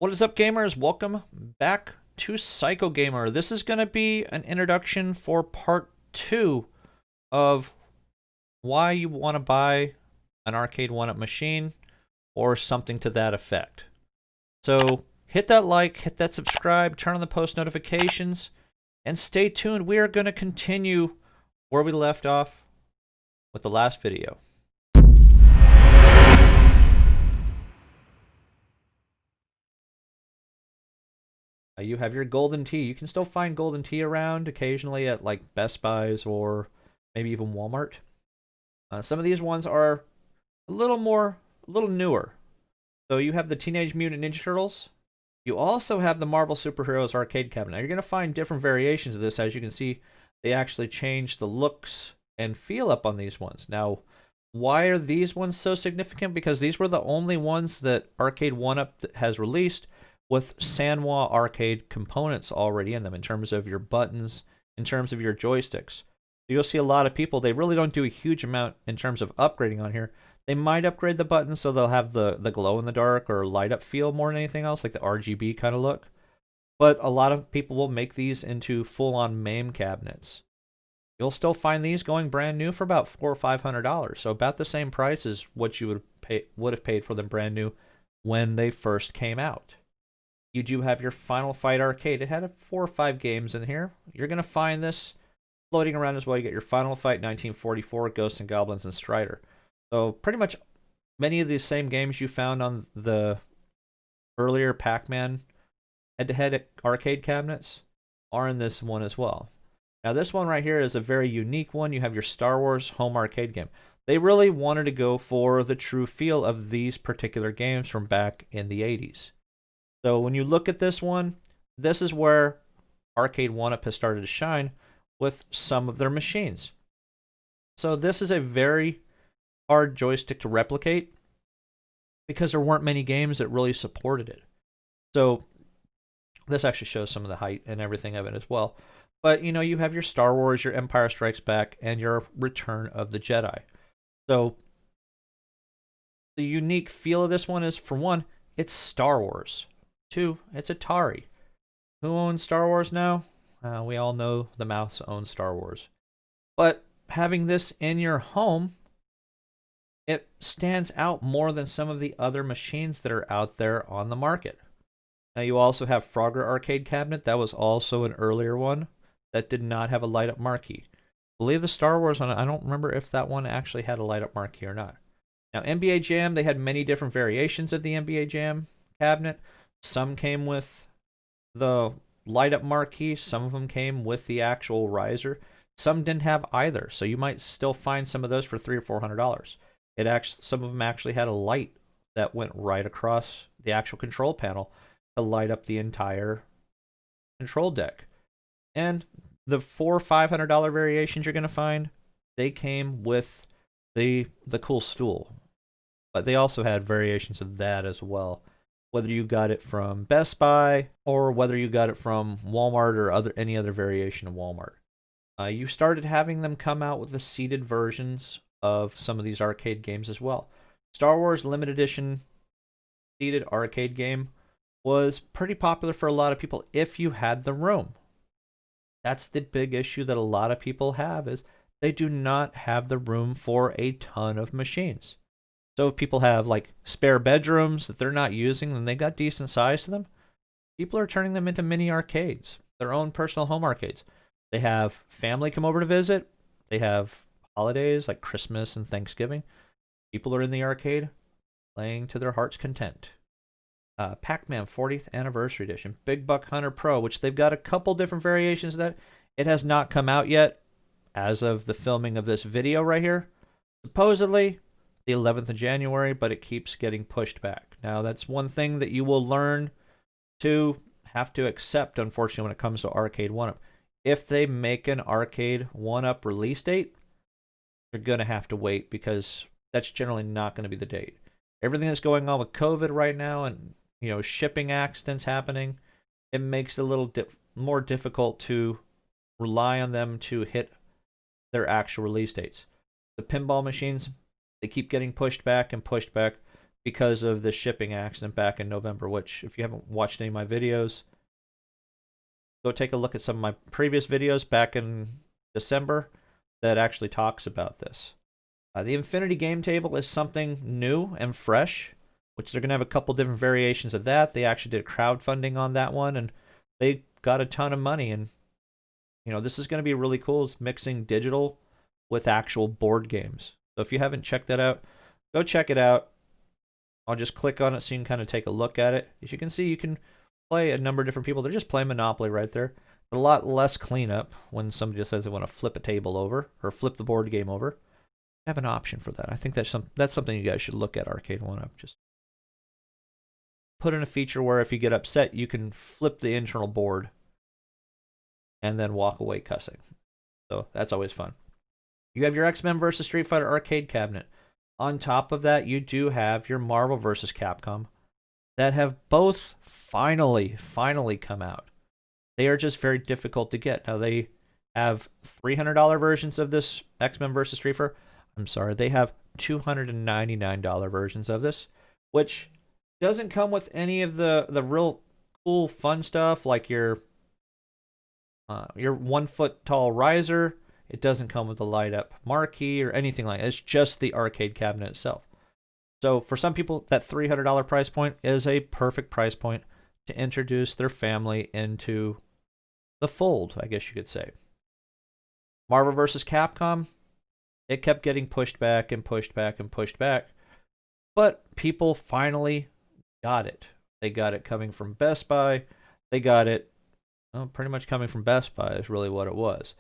What is up, gamers? Welcome back to Psycho Gamer. This is going to be an introduction for part 2 of why you want to buy an Arcade1up machine or something to that effect. So hit that like, hit that subscribe, turn on the post notifications, and stay tuned. We are going to continue where we left off with the last video. You have your golden tea. You can still find golden tea around occasionally at like Best Buys or maybe even Walmart. Some of these ones are a little newer. So you have the Teenage Mutant Ninja Turtles. You also have the Marvel Superheroes arcade cabinet. Now you're going to find different variations of this. As you can see, they actually changed the looks and feel up on these ones. Now, why are these ones so significant? Because these were the only ones that Arcade1up has released with Sanwa arcade components already in them in terms of your buttons, in terms of your joysticks. You'll see a lot of people, they really don't do a huge amount in terms of upgrading on here. They might upgrade the buttons so they'll have the glow in the dark or light up feel more than anything else, like the RGB kind of look. But a lot of people will make these into full-on MAME cabinets. You'll still find these going brand new for about $400 or $500, so about the same price as what you would have paid for them brand new when they first came out. You do have your Final Fight arcade. It had 4 or 5 games in here. You're going to find this floating around as well. You get your Final Fight 1944, Ghosts and Goblins, and Strider. So pretty much many of the same games you found on the earlier Pac-Man head-to-head arcade cabinets are in this one as well. Now this one right here is a very unique one. You have your Star Wars home arcade game. They really wanted to go for the true feel of these particular games from back in the 80s. So when you look at this one, this is where Arcade1up has started to shine with some of their machines. So this is a very hard joystick to replicate because there weren't many games that really supported it. So this actually shows some of the height and everything of it as well. But you know, you have your Star Wars, your Empire Strikes Back, and your Return of the Jedi. So the unique feel of this one is, for one, it's Star Wars. 2, it's Atari. Who owns Star Wars now? We all know the mouse owns Star Wars. But having this in your home, it stands out more than some of the other machines that are out there on the market. Now you also have Frogger Arcade Cabinet. That was also an earlier one that did not have a light-up marquee. I believe the Star Wars one, I don't remember if that one actually had a light-up marquee or not. Now NBA Jam, they had many different variations of the NBA Jam cabinet. Some came with the light-up marquee. Some of them came with the actual riser. Some didn't have either, so you might still find some of those for $300 or $400. Some of them actually had a light that went right across the actual control panel to light up the entire control deck. And the $400 or $500 variations you're going to find, they came with the cool stool. But they also had variations of that as well. Whether you got it from Best Buy or whether you got it from Walmart or any other variation of Walmart. You started having them come out with the seated versions of some of these arcade games as well. Star Wars Limited Edition seated arcade game was pretty popular for a lot of people if you had the room. That's the big issue that a lot of people have, is they do not have the room for a ton of machines. So if people have like spare bedrooms that they're not using and they got decent size to them, people are turning them into mini arcades, their own personal home arcades. They have family come over to visit. They have holidays like Christmas and Thanksgiving. People are in the arcade playing to their heart's content. Pac-Man 40th Anniversary Edition, Big Buck Hunter Pro, which they've got a couple different variations of that. It has not come out yet as of the filming of this video right here. Supposedly the 11th of January, but it keeps getting pushed back. Now, that's one thing that you will learn to have to accept, unfortunately, when it comes to Arcade1up. If they make an Arcade1up release date, you're going to have to wait, because that's generally not going to be the date. Everything that's going on with COVID right now and, you know, shipping accidents happening, it makes it a little more difficult to rely on them to hit their actual release dates. The pinball machines, they keep getting pushed back because of the shipping accident back in November, which if you haven't watched any of my videos, go take a look at some of my previous videos back in December that actually talks about this. The Infinity Game Table is something new and fresh, which they're going to have a couple different variations of that. They actually did crowdfunding on that one, and they got a ton of money. And, this is going to be really cool. It's mixing digital with actual board games. So if you haven't checked that out, go check it out. I'll just click on it so you can kind of take a look at it. As you can see, you can play a number of different people. They're just playing Monopoly right there. A lot less cleanup when somebody just says they want to flip a table over or flip the board game over. Have an option for that. I think that's something you guys should look at. Arcade1up. Just put in a feature where if you get upset, you can flip the internal board and then walk away cussing. So that's always fun. You have your X-Men vs. Street Fighter arcade cabinet. On top of that, you do have your Marvel vs. Capcom that have both finally come out. They are just very difficult to get. Now, they have $300 versions of this X-Men vs. Street Fighter. I'm sorry, they have $299 versions of this, which doesn't come with any of the real cool fun stuff like your 1 foot tall riser. It doesn't come with a light up marquee or anything like that. It's just the arcade cabinet itself. So for some people, that $300 price point is a perfect price point to introduce their family into the fold, I guess you could say. Marvel vs. Capcom, it kept getting pushed back and pushed back and pushed back. But people finally got it. They got it coming from Best Buy. They got it pretty much coming from Best Buy is really what it was.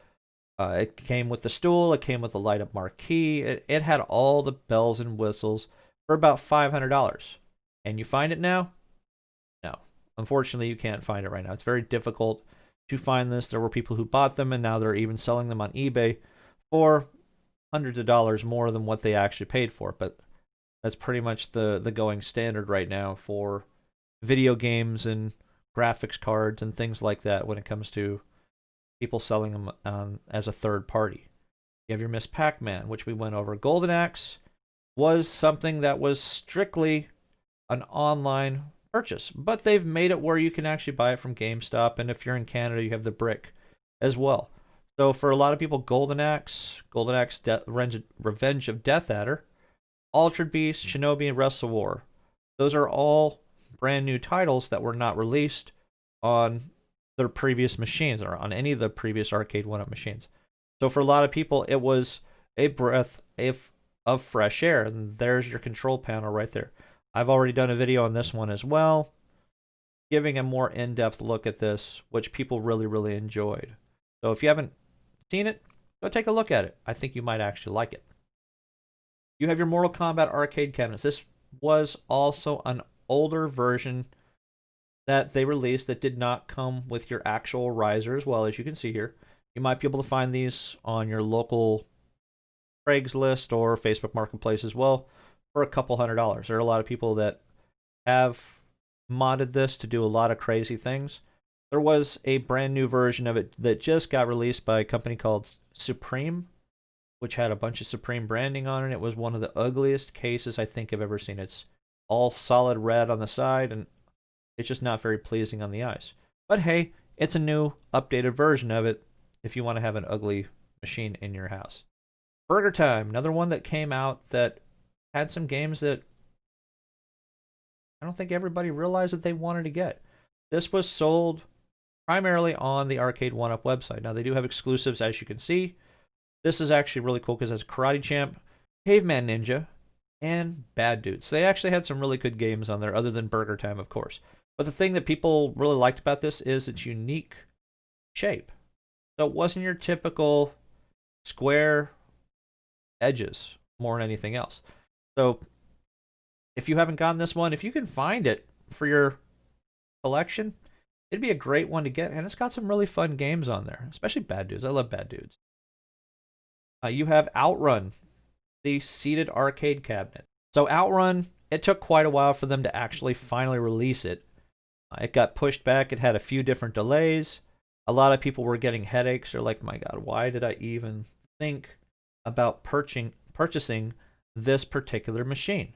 It came with the stool. It came with the light-up marquee. It had all the bells and whistles for about $500. And you find it now? No. Unfortunately, you can't find it right now. It's very difficult to find this. There were people who bought them, and now they're even selling them on eBay for hundreds of dollars more than what they actually paid for. But that's pretty much the going standard right now for video games and graphics cards and things like that when it comes to people selling them as a third party. You have your Miss Pac-Man, which we went over. Golden Axe was something that was strictly an online purchase, but they've made it where you can actually buy it from GameStop, and if you're in Canada, you have the brick as well. So for a lot of people, Golden Axe, Revenge of Death Adder, Altered Beast, Shinobi, and Wrestle War. Those are all brand new titles that were not released on their previous machines or on any of the previous Arcade1up machines. So for a lot of people, it was a breath of fresh air, and there's your control panel right there. I've already done a video on this one as well, giving a more in-depth look at this, which people really enjoyed. So if you haven't seen it, go take a look at it. I think you might actually like it. You have your Mortal Kombat arcade cabinets. This was also an older version that they released that did not come with your actual riser as well, as you can see here. You might be able to find these on your local Craigslist or Facebook Marketplace as well for a couple $100. There are a lot of people that have modded this to do a lot of crazy things. There was a brand new version of it that just got released by a company called Supreme, which had a bunch of Supreme branding on it. It was one of the ugliest cases I think I've ever seen. It's all solid red on the side, and it's just not very pleasing on the eyes. But hey, it's a new, updated version of it if you want to have an ugly machine in your house. Burger Time, another one that came out that had some games that I don't think everybody realized that they wanted to get. This was sold primarily on the Arcade1up website. Now, they do have exclusives, as you can see. This is actually really cool because it has Karate Champ, Caveman Ninja, and Bad Dudes. They actually had some really good games on there, other than Burger Time, of course. But the thing that people really liked about this is its unique shape. So it wasn't your typical square edges more than anything else. So if you haven't gotten this one, if you can find it for your collection, it'd be a great one to get. And it's got some really fun games on there, especially Bad Dudes. I love Bad Dudes. You have Outrun, the seated arcade cabinet. So Outrun, it took quite a while for them to actually finally release it. It got pushed back. It had a few different delays. A lot of people were getting headaches. They're like, my God, why did I even think about purchasing this particular machine?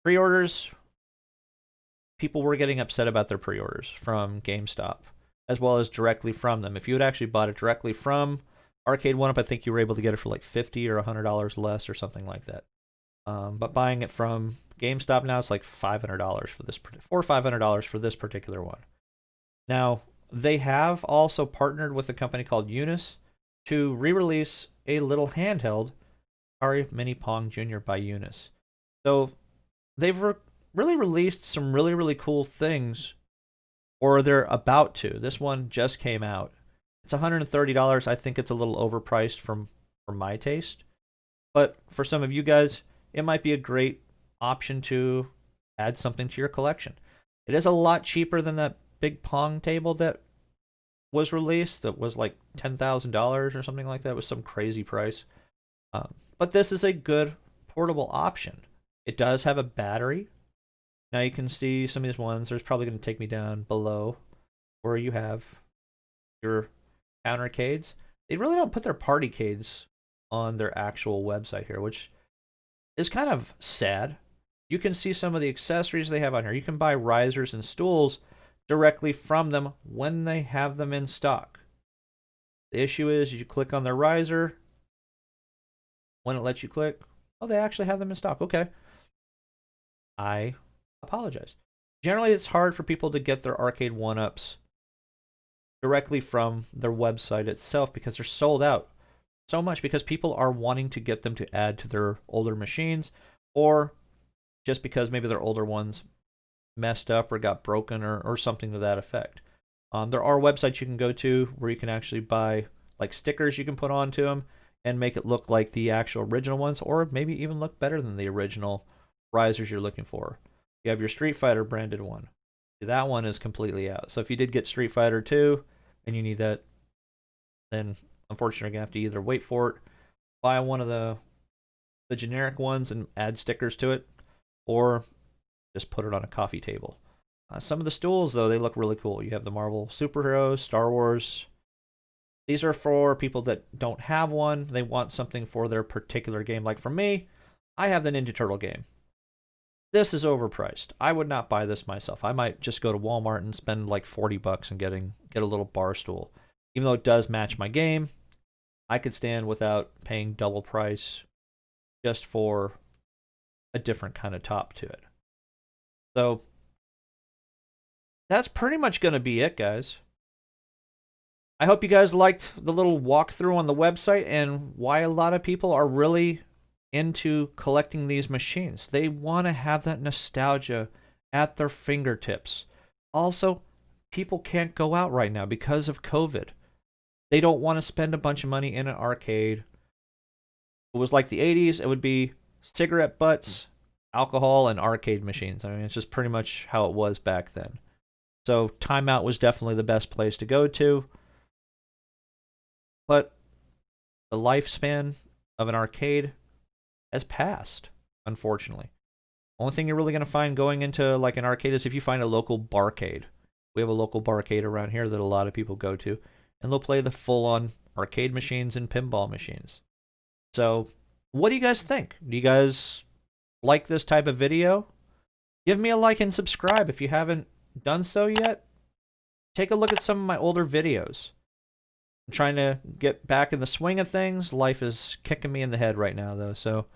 Pre-orders, people were getting upset about their pre-orders from GameStop, as well as directly from them. If you had actually bought it directly from Arcade1up, I think you were able to get it for like $50 or $100 less or something like that. But buying it from GameStop now, it's like $500 for this, $400 or $500 for this particular one. Now, they have also partnered with a company called Unis to re-release a little handheld, Atari Mini Pong Jr. by Unis. So they've really released some really cool things, or they're about to. This one just came out. It's $130. I think it's a little overpriced for my taste. But for some of you guys, it might be a great option to add something to your collection. It is a lot cheaper than that big Pong table that was released that was like $10,000 or something like that. It was some crazy price. But this is a good portable option. It does have a battery. Now you can see some of these ones. There's probably going to take me down below where you have your countercades. They really don't put their partycades on their actual website here, which is kind of sad. You can see some of the accessories they have on here. You can buy risers and stools directly from them when they have them in stock. The issue is you click on their riser. When it lets you click, oh, they actually have them in stock. Okay. I apologize. Generally, it's hard for people to get their Arcade1ups directly from their website itself because they're sold out so much, because people are wanting to get them to add to their older machines, or just because maybe their older ones messed up or got broken or something to that effect. There are websites you can go to where you can actually buy like stickers you can put onto them and make it look like the actual original ones, or maybe even look better than the original risers you're looking for. You have your Street Fighter branded one. That one is completely out. So if you did get Street Fighter 2 and you need that, then unfortunately you're going to have to either wait for it, buy one of the generic ones and add stickers to it, or just put it on a coffee table. Some of the stools, though, they look really cool. You have the Marvel superheroes, Star Wars. These are for people that don't have one. They want something for their particular game. Like for me, I have the Ninja Turtle game. This is overpriced. I would not buy this myself. I might just go to Walmart and spend like $40 and get a little bar stool. Even though it does match my game, I could stand without paying double price just for a different kind of top to it. So that's pretty much going to be it, guys. I hope you guys liked the little walkthrough on the website and why a lot of people are really into collecting these machines. They want to have that nostalgia at their fingertips. Also, people can't go out right now because of COVID. They don't want to spend a bunch of money in an arcade. If it was like the 80s, it would be cigarette butts, alcohol, and arcade machines. I mean, it's just pretty much how it was back then. So Timeout was definitely the best place to go to. But the lifespan of an arcade has passed, unfortunately. Only thing you're really going to find going into like an arcade is if you find a local barcade. We have a local barcade around here that a lot of people go to, and they'll play the full-on arcade machines and pinball machines. So, what do you guys think? Do you guys like this type of video? Give me a like and subscribe if you haven't done so yet. Take a look at some of my older videos. I'm trying to get back in the swing of things. Life is kicking me in the head right now, though, so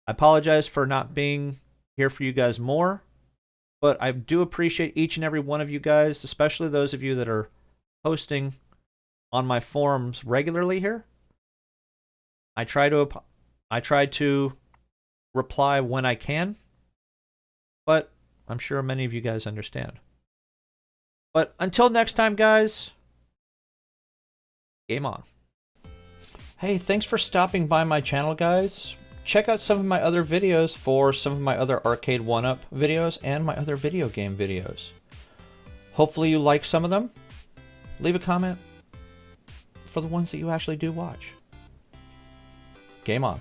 I apologize for not being here for you guys more, but I do appreciate each and every one of you guys, especially those of you that are posting on my forums regularly here. I try to reply when I can, but I'm sure many of you guys understand. But until next time, guys, game on. Hey, thanks for stopping by my channel, guys. Check out some of my other videos for some of my other Arcade1up videos and my other video game videos. Hopefully you like some of them. Leave a comment for the ones that you actually do watch. Game on.